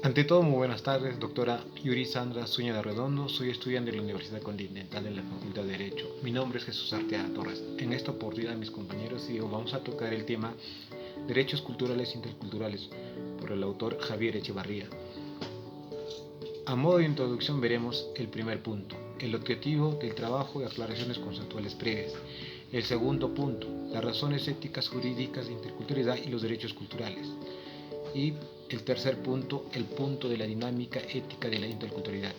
Ante todo, muy buenas tardes, doctora Yuri Sandra Zúñiga Redondo. Soy estudiante de la Universidad Continental de la Facultad de Derecho. Mi nombre es Jesús Arteaga Torres. En esta oportunidad, mis compañeros y yo vamos a tocar el tema Derechos Culturales e Interculturales por el autor Javier Echevarría. A modo de introducción veremos el primer punto, el objetivo del trabajo y aclaraciones conceptuales previas. El segundo punto, las razones éticas jurídicas de interculturalidad y los derechos culturales. Y el tercer punto, el punto de la dinámica ética de la interculturalidad.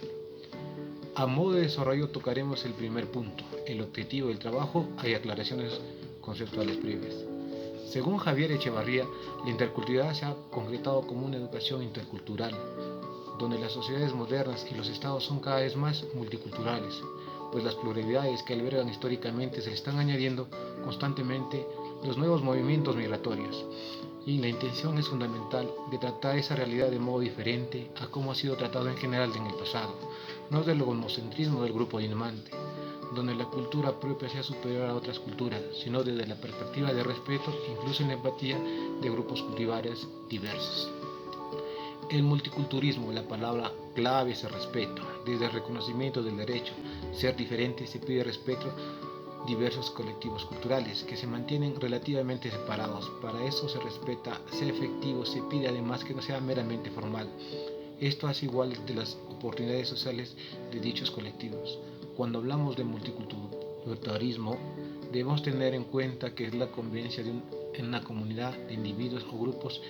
A modo de desarrollo tocaremos el primer punto, el objetivo del trabajo y aclaraciones conceptuales previas. Según Javier Echevarría, la interculturalidad se ha concretado como una educación intercultural, donde las sociedades modernas y los estados son cada vez más multiculturales, pues las pluralidades que albergan históricamente se están añadiendo constantemente los nuevos movimientos migratorios, y la intención es fundamental de tratar esa realidad de modo diferente a cómo ha sido tratado en general en el pasado, no del homocentrismo del grupo dominante, donde la cultura propia sea superior a otras culturas, sino desde la perspectiva de respeto e incluso en la empatía de grupos culturales diversos. El multiculturalismo, la palabra clave es el respeto. Desde el reconocimiento del derecho ser diferente se pide respeto a diversos colectivos culturales que se mantienen relativamente separados. Para eso se respeta, sea efectivo, se pide además que no sea meramente formal. Esto hace igual de las oportunidades sociales de dichos colectivos. Cuando hablamos de multiculturalismo, debemos tener en cuenta que es la convivencia en una comunidad de individuos o grupos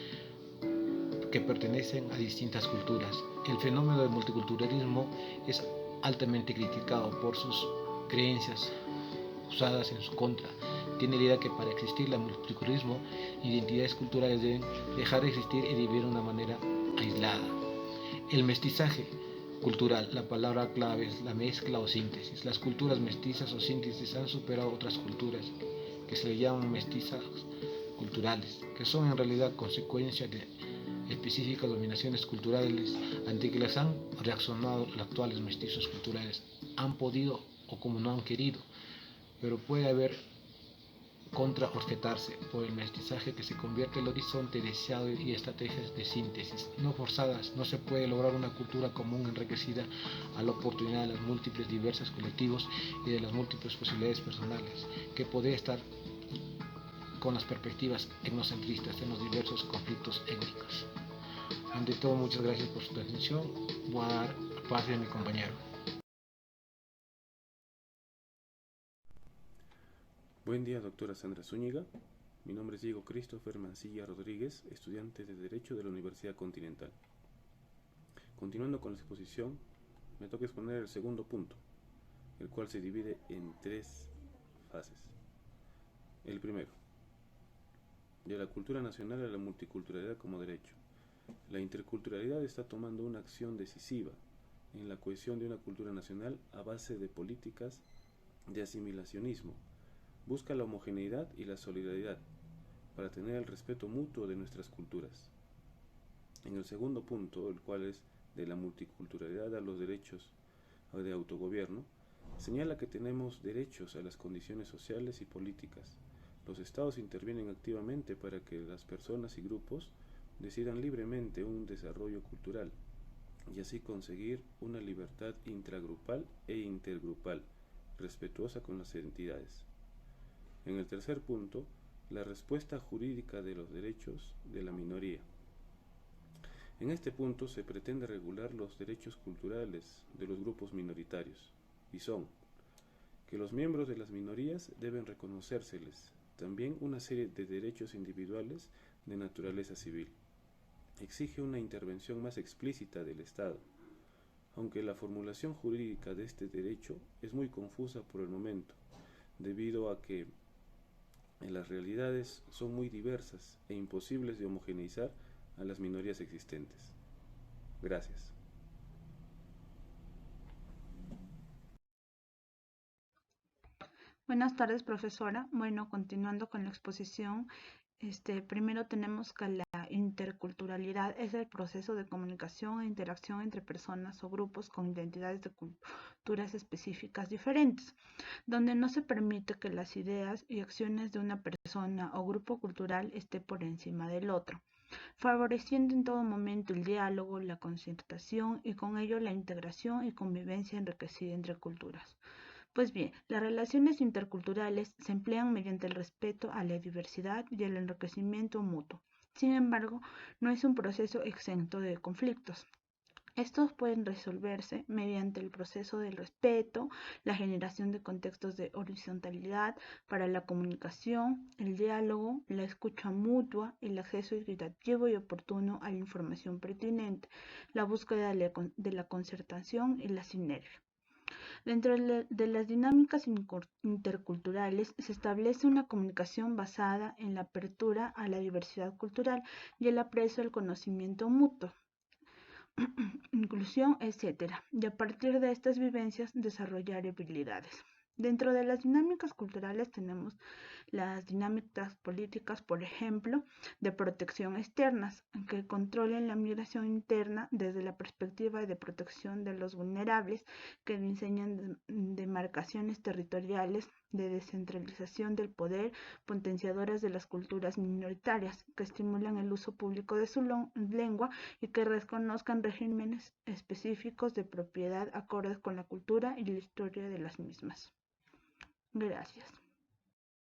que pertenecen a distintas culturas. El fenómeno del multiculturalismo es altamente criticado por sus creencias usadas en su contra. Tiene la idea que para existir el multiculturalismo, identidades culturales deben dejar de existir y vivir de una manera aislada. El mestizaje cultural, la palabra clave es la mezcla o síntesis. Las culturas mestizas o síntesis han superado otras culturas que se le llaman mestizas culturales, que son en realidad consecuencia de específicas dominaciones culturales ante que las han reaccionado los actuales mestizos culturales. Han podido o como no han querido, pero puede haber contraobjetarse por el mestizaje que se convierte en el horizonte deseado y estrategias de síntesis no forzadas. No se puede lograr una cultura común enriquecida a la oportunidad de las múltiples diversas colectivos y de las múltiples posibilidades personales que puede estar con las perspectivas etnocentristas en los diversos conflictos étnicos. Ante todo, muchas gracias por su atención. Voy a dar pase a mi compañero. Buen día, doctora Sandra Zúñiga. Mi nombre es Diego Christopher Mancilla Rodríguez, estudiante de Derecho de la Universidad Continental. Continuando con la exposición, me toca exponer el segundo punto, el cual se divide en tres fases. El primero, de la cultura nacional a la multiculturalidad como derecho. La interculturalidad está tomando una acción decisiva en la cohesión de una cultura nacional a base de políticas de asimilacionismo. Busca la homogeneidad y la solidaridad para tener el respeto mutuo de nuestras culturas. En el segundo punto, el cual es de la multiculturalidad a los derechos de autogobierno, señala que tenemos derechos a las condiciones sociales y políticas. Los estados intervienen activamente para que las personas y grupos decidan libremente un desarrollo cultural y así conseguir una libertad intragrupal e intergrupal, respetuosa con las entidades. En el tercer punto, la respuesta jurídica de los derechos de la minoría. En este punto se pretende regular los derechos culturales de los grupos minoritarios, y son que los miembros de las minorías deben reconocérseles también una serie de derechos individuales de naturaleza civil. Exige una intervención más explícita del Estado, aunque la formulación jurídica de este derecho es muy confusa por el momento, debido a que las realidades son muy diversas e imposibles de homogeneizar a las minorías existentes. Gracias. Buenas tardes, profesora. Bueno, continuando con la exposición, primero tenemos que la interculturalidad es el proceso de comunicación e interacción entre personas o grupos con identidades de culturas específicas diferentes, donde no se permite que las ideas y acciones de una persona o grupo cultural esté por encima del otro, favoreciendo en todo momento el diálogo, la concertación y con ello la integración y convivencia enriquecida entre culturas. Pues bien, las relaciones interculturales se emplean mediante el respeto a la diversidad y el enriquecimiento mutuo. Sin embargo, no es un proceso exento de conflictos. Estos pueden resolverse mediante el proceso del respeto, la generación de contextos de horizontalidad para la comunicación, el diálogo, la escucha mutua, el acceso equitativo y oportuno a la información pertinente, la búsqueda de la concertación y la sinergia. Dentro de las dinámicas interculturales se establece una comunicación basada en la apertura a la diversidad cultural y el aprecio al conocimiento mutuo, inclusión, etc. Y a partir de estas vivencias desarrollar habilidades. Dentro de las dinámicas culturales tenemos las dinámicas políticas, por ejemplo, de protección externas, que controlen la migración interna desde la perspectiva de protección de los vulnerables, que diseñan demarcaciones territoriales, de descentralización del poder, potenciadoras de las culturas minoritarias, que estimulan el uso público de su lengua y que reconozcan regímenes específicos de propiedad acordes con la cultura y la historia de las mismas. Gracias.